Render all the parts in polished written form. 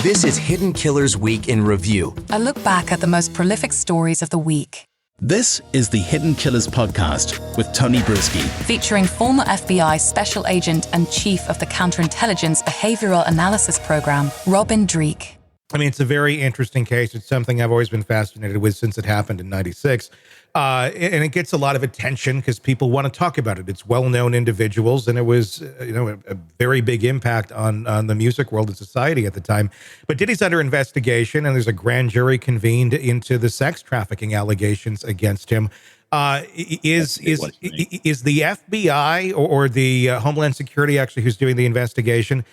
This is Hidden Killers Week in Review. A look back at the most prolific stories of the week. This is the Hidden Killers podcast with Tony Brueski. Featuring former FBI Special Agent and Chief of the Counterintelligence Behavioral Analysis Program, Robin Dreeke. I mean, it's a very interesting case. It's something I've always been fascinated with since it happened in '96. And it gets a lot of attention because people want to talk about it. It's well-known individuals, and it was, a very big impact on the music world and society at the time. But Diddy's under investigation, and there's a grand jury convened into the sex trafficking allegations against him. Is the FBI or the Homeland Security actually who's doing the investigation?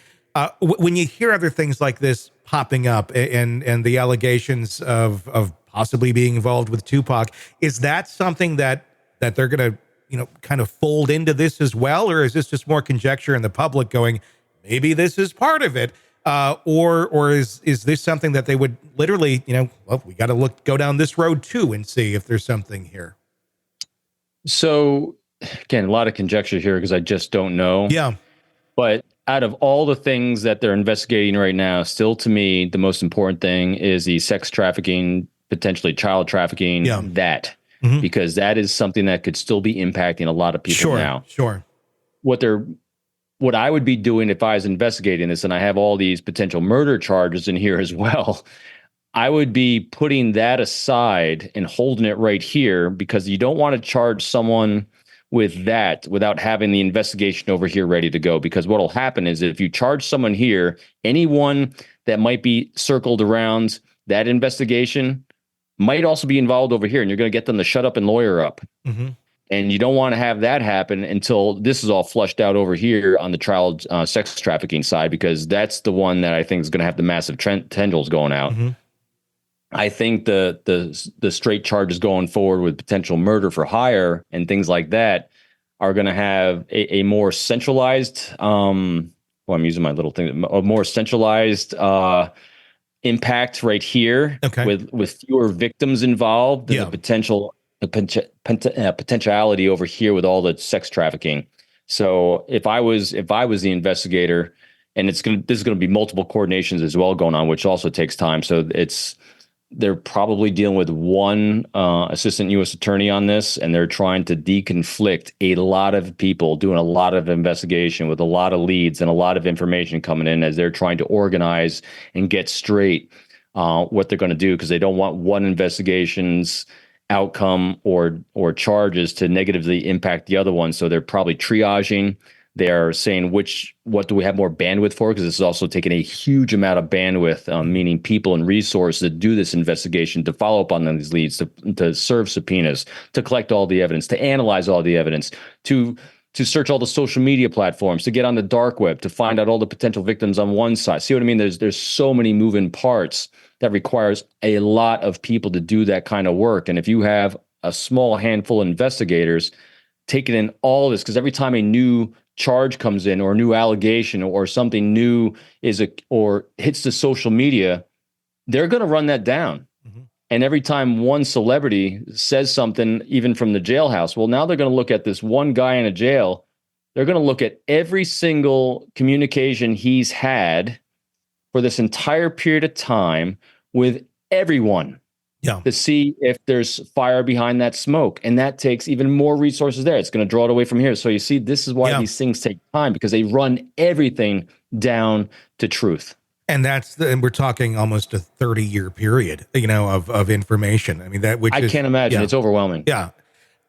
When you hear other things like this popping up and the allegations of possibly being involved with Tupac, is that something that they're going to, kind of fold into this as well? Or is this just more conjecture in the public going, maybe this is part of it? Or is this something that they would literally, we got to go down this road too and see if there's something here? So again, a lot of conjecture here because I just don't know. Yeah. But out of all the things that they're investigating right now, still to me, the most important thing is the sex trafficking, potentially child trafficking, because that is something that could still be impacting a lot of people now. Sure. What I would be doing if I was investigating this, and I have all these potential murder charges in here as well, I would be putting that aside and holding it right here because you don't want to charge someone with that without having the investigation over here ready to go. Because what will happen is if you charge someone here, anyone that might be circled around that investigation might also be involved over here, and you're going to get them to shut up and lawyer up. Mm-hmm. And you don't want to have that happen until this is all flushed out over here on the child sex trafficking side, because that's the one that I think is going to have the massive tendrils going out. Mm-hmm. I think the straight charges going forward with potential murder for hire and things like that are going to have a more centralized, I'm using my little thing, a more centralized impact right here, with fewer victims involved, than the potentiality over here with all the sex trafficking. So if I was the investigator, and there's going to be multiple coordinations as well going on, which also takes time. So they're probably dealing with one assistant U.S. attorney on this, and they're trying to deconflict a lot of people, doing a lot of investigation with a lot of leads and a lot of information coming in as they're trying to organize and get straight what they're going to do, because they don't want one investigation's outcome or charges to negatively impact the other one. So they're probably triaging. They're saying what do we have more bandwidth for? Because this is also taking a huge amount of bandwidth, meaning people and resources to do this investigation, to follow up on these leads, to serve subpoenas, to collect all the evidence, to analyze all the evidence, to search all the social media platforms, to get on the dark web, to find out all the potential victims on one side. See what I mean? There's so many moving parts that requires a lot of people to do that kind of work. And if you have a small handful of investigators taking in all this, because every time a new charge comes in or a new allegation or something new or hits the social media, they're going to run that down. Mm-hmm. And every time one celebrity says something, even from the jailhouse, well, now they're going to look at this one guy in a jail. They're going to look at every single communication he's had for this entire period of time with everyone. To see if there's fire behind that smoke. And that takes even more resources there. It's going to draw it away from here. So you see, this is why these things take time, because they run everything down to truth. And and we're talking almost a 30-year period, of information. I mean, I can't imagine. It's overwhelming. Yeah.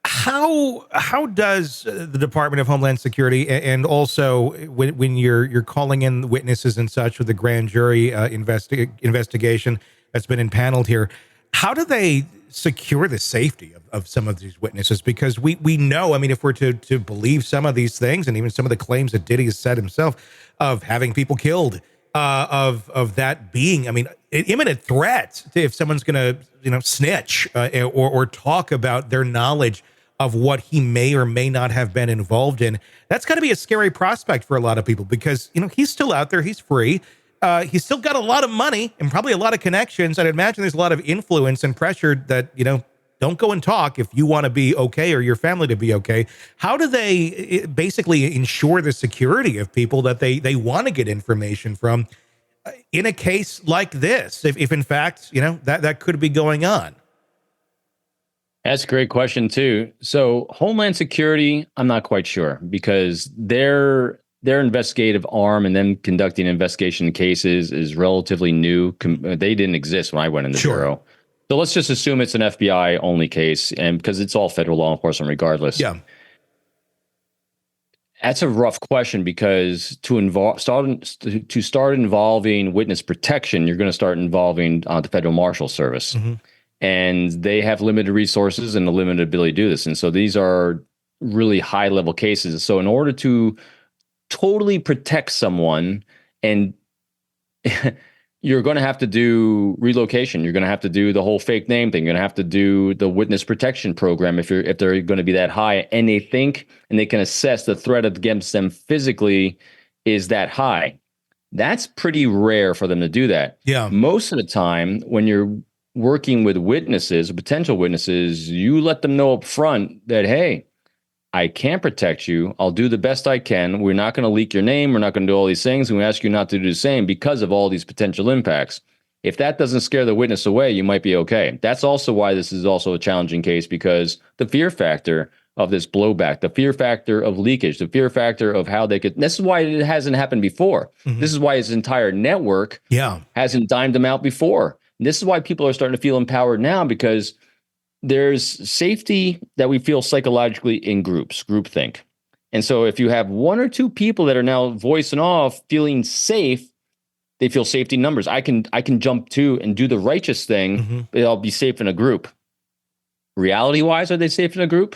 How does the Department of Homeland Security, and also when you're calling in witnesses and such with the grand jury investigation that's been impaneled here, how do they secure the safety of some of these witnesses? Because we know, I mean, if we're to believe some of these things, and even some of the claims that Diddy has said himself of having people killed, of that being, I mean, an imminent threat to if someone's going to, snitch or talk about their knowledge of what he may or may not have been involved in, that's got to be a scary prospect for a lot of people, because, he's still out there, he's free. He's still got a lot of money and probably a lot of connections. I'd imagine there's a lot of influence and pressure that, don't go and talk if you want to be okay or your family to be okay. How do they basically ensure the security of people that they want to get information from? in a case like this, if in fact, that could be going on? That's a great question too. So Homeland Security, I'm not quite sure, because their investigative arm and them conducting investigation cases is relatively new. They didn't exist when I went in the bureau. So let's just assume it's an FBI only case, and because it's all federal law enforcement regardless. Yeah. That's a rough question, because to start involving witness protection, you're going to start involving the Federal Marshal Service. Mm-hmm. And they have limited resources and a limited ability to do this. And so these are really high level cases. So in order to totally protect someone, and you're going to have to do relocation, you're going to have to do the whole fake name thing, you're going to have to do the witness protection program if they're going to be that high, and they think and they can assess the threat against them physically is that high. That's pretty rare for them to do that. Yeah. Most of the time, when you're working with witnesses, potential witnesses, you let them know up front that, hey, I can't protect you. I'll do the best I can. We're not going to leak your name. We're not going to do all these things. And we ask you not to do the same because of all these potential impacts. If that doesn't scare the witness away, you might be okay. That's also why this is also a challenging case, because the fear factor of this blowback, the fear factor of leakage, the fear factor of how they could, this is why it hasn't happened before. Mm-hmm. This is why his entire network hasn't dimed him out before. This is why people are starting to feel empowered now, because there's safety that we feel psychologically in groups, groupthink. And so if you have one or two people that are now voicing off, feeling safe, they feel safety in numbers. I can jump to and do the righteous thing, mm-hmm. but I'll be safe in a group. Reality-wise, are they safe in a group?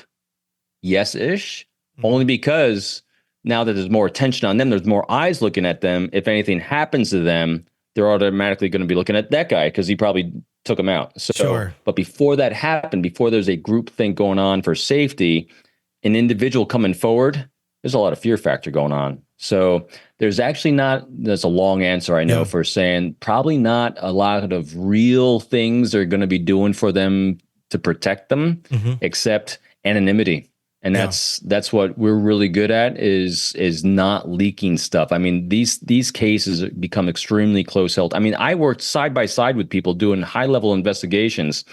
Yes-ish. Mm-hmm. Only because now that there's more attention on them, there's more eyes looking at them. If anything happens to them, they're automatically going to be looking at that guy because he probably took him out. So, But before that happened, before there's a group thing going on for safety, an individual coming forward, there's a lot of fear factor going on. So there's a long answer, I know, for saying probably not a lot of real things they're going to be doing for them to protect them, mm-hmm. except anonymity. And that's what we're really good at is not leaking stuff. I mean, these cases become extremely close held. I mean, I worked side by side with people doing high level investigations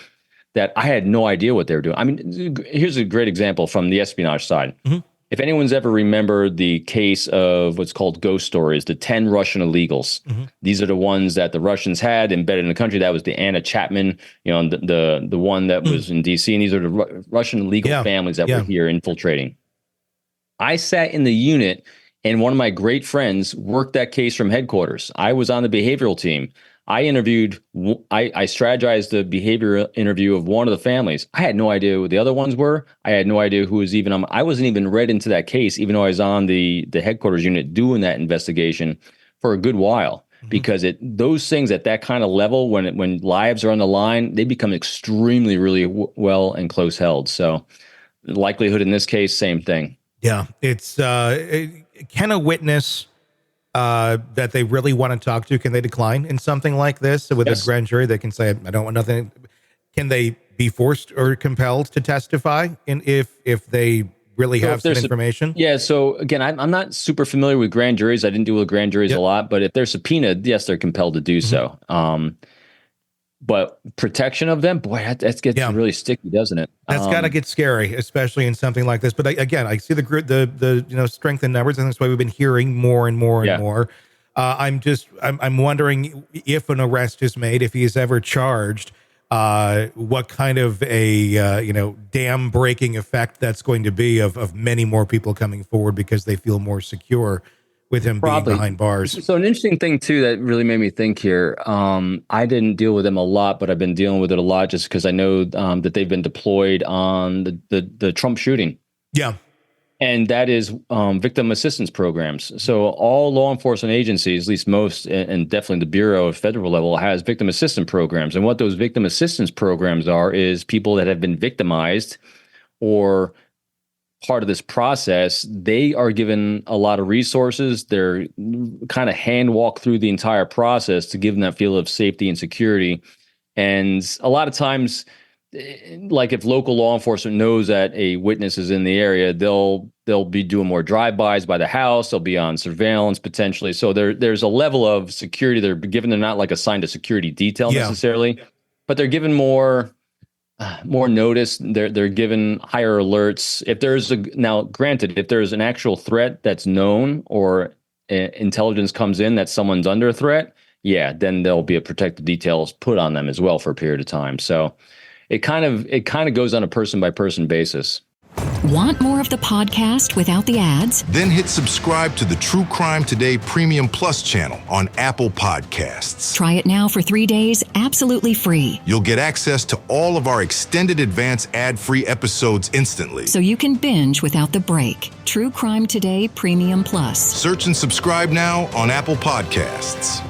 that I had no idea what they were doing. I mean, here's a great example from the espionage side. Mm-hmm. If anyone's ever remembered the case of what's called ghost stories, the 10 Russian illegals, mm-hmm. these are the ones that the Russians had embedded in the country. That was the Anna Chapman, the one that was in DC. And these are the Russian illegal families that were here infiltrating. I sat in the unit, and one of my great friends worked that case from headquarters. I was on the behavioral team. I strategized the behavioral interview of one of the families. I had no idea who the other ones were. I had no idea who was even on. I wasn't even read into that case, even though I was on the headquarters unit doing that investigation for a good while. Mm-hmm. Because those things at that kind of level, when lives are on the line, they become extremely, really well and close held. So the likelihood in this case, same thing. Yeah, it's can a witness that they really want to talk to, can they decline in something like this? So with a grand jury, they can say, I don't want nothing. Can they be forced or compelled to testify if they really have some information? So again, I'm not super familiar with grand juries. I didn't deal with grand juries a lot, but if they're subpoenaed, yes, they're compelled to do so. But protection of them, boy, that gets really sticky, doesn't it? That's got to get scary, especially in something like this. But I see the strength in numbers, and that's why we've been hearing more and more and more. I'm wondering if an arrest is made, if he is ever charged, what kind of a dam breaking effect that's going to be of many more people coming forward because they feel more secure with him being behind bars. So an interesting thing too that really made me think here. I didn't deal with them a lot, but I've been dealing with it a lot just because I know that they've been deployed on the Trump shooting. Yeah. And that is victim assistance programs. So all law enforcement agencies, at least most, and definitely the Bureau at federal level, has victim assistance programs. And what those victim assistance programs are is people that have been victimized or part of this process, they are given a lot of resources. They're kind of hand walk through the entire process to give them that feel of safety and security. And a lot of times like if local law enforcement knows that a witness is in the area, they'll be doing more drive-bys by the house. They'll be on surveillance potentially. So there's a level of security they're given. They're not like assigned a security detail necessarily, but they're given more notice. They're given higher alerts. If there's now granted, if there's an actual threat that's known or intelligence comes in that someone's under threat, then there'll be a protective details put on them as well for a period of time. So it kind of goes on a person by person basis. Want more of the podcast without the ads? Then hit subscribe to the True Crime Today Premium Plus channel on Apple Podcasts. Try it now for 3 days, absolutely free. You'll get access to all of our extended advance ad-free episodes instantly. So you can binge without the break. True Crime Today Premium Plus. Search and subscribe now on Apple Podcasts.